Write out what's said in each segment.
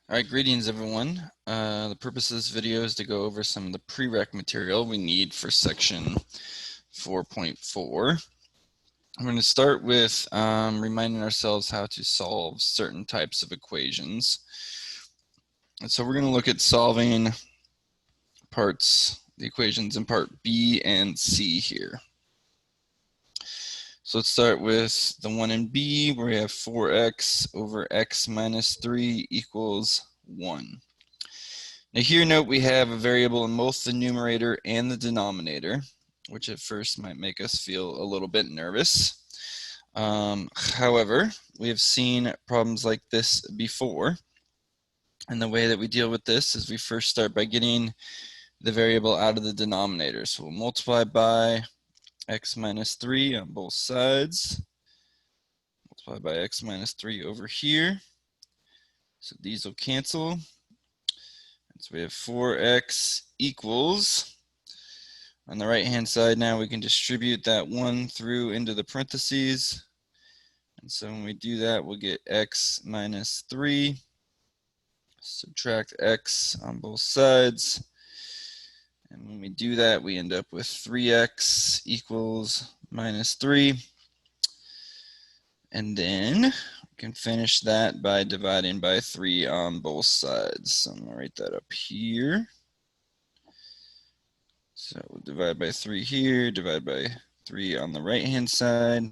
All right, greetings everyone. The purpose of this video is to go over some of the prereq material we need for section 4.4. I'm going to start with reminding ourselves how to solve certain types of equations. And so we're going to look at solving the equations in part B and C here. So let's start with the one in B, where we have 4x over x minus 3 equals 1. Now here, note we have a variable in both the numerator and the denominator, which at first might make us feel a little bit nervous. However, we have seen problems like this before. And the way that we deal with this is we first start by getting the variable out of the denominator. So we'll multiply by x minus 3 on both sides. Multiply by x minus 3 over here. So these will cancel. So we have 4x equals, on the right hand side now we can distribute that 1 through into the parentheses. And so when we do that, we'll get x minus 3, subtract x on both sides. And when we do that, we end up with 3x equals minus 3. And then we can finish that by dividing by 3 on both sides. So I'm going to write that up here. So we'll divide by 3 here, divide by 3 on the right-hand side.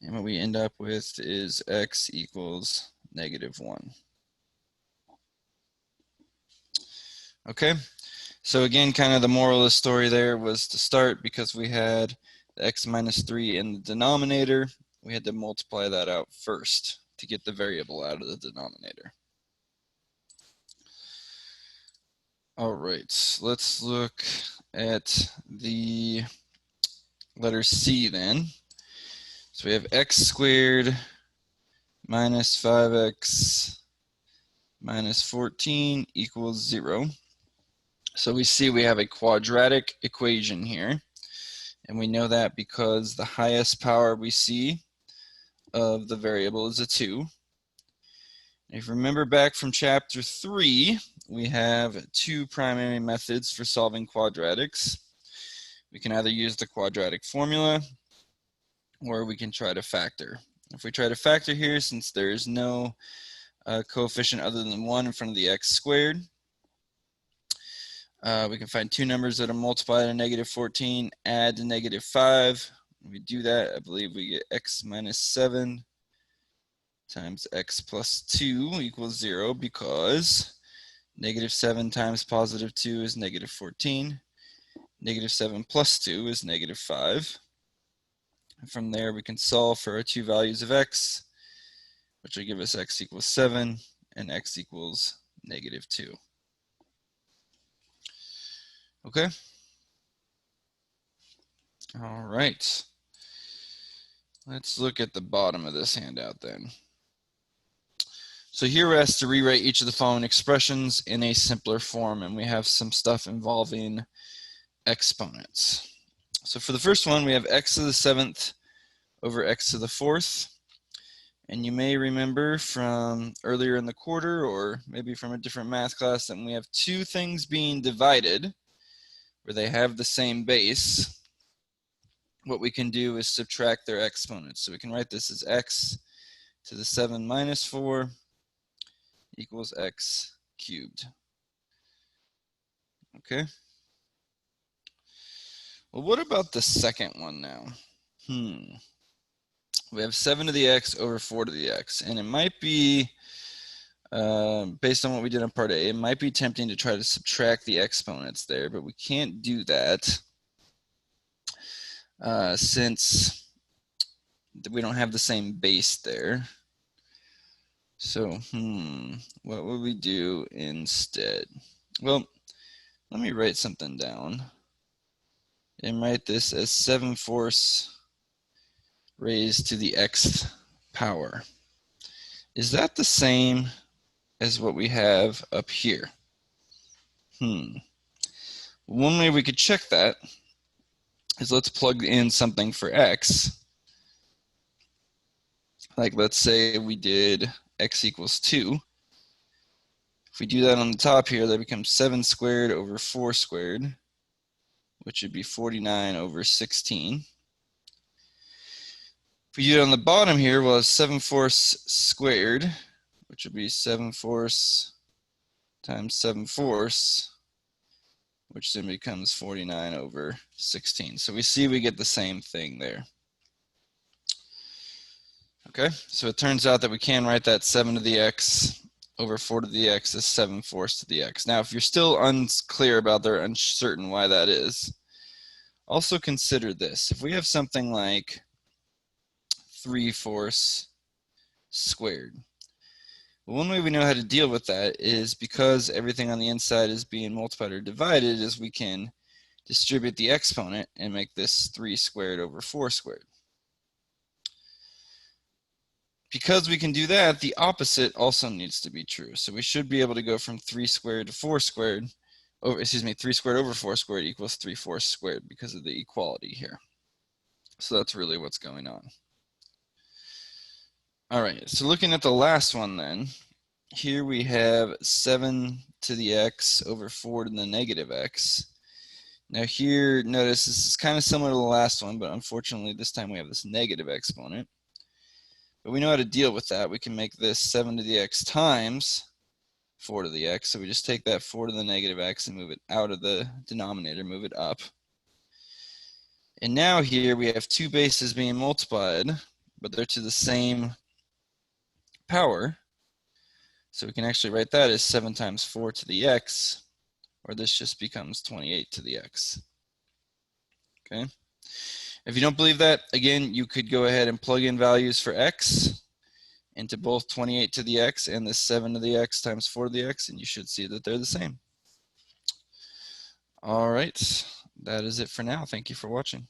And what we end up with is x equals -1. Okay, so again, kind of the moral of the story there was to start, because we had the x minus 3 in the denominator, we had to multiply that out first to get the variable out of the denominator. All right, let's look at the letter C then. So we have x squared minus 5x minus 14 equals 0. So we see we have a quadratic equation here. And we know that because the highest power we see of the variable is a 2. If you remember back from chapter 3, we have 2 primary methods for solving quadratics. We can either use the quadratic formula, or we can try to factor. If we try to factor here, since there is no coefficient other than 1 in front of the x squared, we can find 2 numbers that are multiplied to -14, add to -5. When we do that, I believe we get x minus 7 times x plus 2 equals 0, because -7 times +2 is -14. -7 plus 2 is -5. And from there, we can solve for our 2 values of x, which will give us x equals 7 and x equals -2. Okay. All right. Let's look at the bottom of this handout then. So here we're asked to rewrite each of the following expressions in a simpler form, and we have some stuff involving exponents. So for the first one, we have x to the 7th over x to the 4th. And you may remember from earlier in the quarter, or maybe from a different math class, that when we have 2 things being divided, where they have the same base, what we can do is subtract their exponents. So we can write this as x to the 7 minus 4 equals x cubed. Okay. Well, what about the second one now? We have 7 to the x over 4 to the x, and it might be, based on what we did in part A, it might be tempting to try to subtract the exponents there, but we can't do that since we don't have the same base there. So, what would we do instead? Well, let me write something down and write this as 7/4 raised to the xth power. Is that the same as what we have up here? One way we could check that is, let's plug in something for x. Like, let's say we did x equals 2. If we do that on the top here, that becomes 7 squared over 4 squared, which would be 49 over 16. If we do it on the bottom here, we'll have 7/4 squared, which would be 7/4 times 7/4, which then becomes 49 over 16. So we see we get the same thing there. Okay, so it turns out that we can write that 7 to the x over 4 to the x as 7/4 to the x. Now, if you're still unclear about that or uncertain why that is, also consider this. If we have something like 3/4 squared, well, one way we know how to deal with that is because everything on the inside is being multiplied or divided, is we can distribute the exponent and make this 3 squared over 4 squared. Because we can do that, the opposite also needs to be true. So we should be able to go from 3 squared to 4 squared, 3 squared over 4 squared equals 3/4 squared because of the equality here. So that's really what's going on. All right, so looking at the last one then, here we have 7 to the x over 4 to the negative x. Now here, notice this is kind of similar to the last one, but unfortunately this time we have this negative exponent. But we know how to deal with that. We can make this 7 to the x times 4 to the x. So we just take that 4 to the negative x and move it out of the denominator, move it up. And now here we have two bases being multiplied, but they're to the same power. So we can actually write that as 7 times 4 to the x, or this just becomes 28 to the x. Okay. If you don't believe that, again, you could go ahead and plug in values for x into both 28 to the x and this 7 to the x times 4 to the x, and you should see that they're the same. All right, that is it for now. Thank you for watching.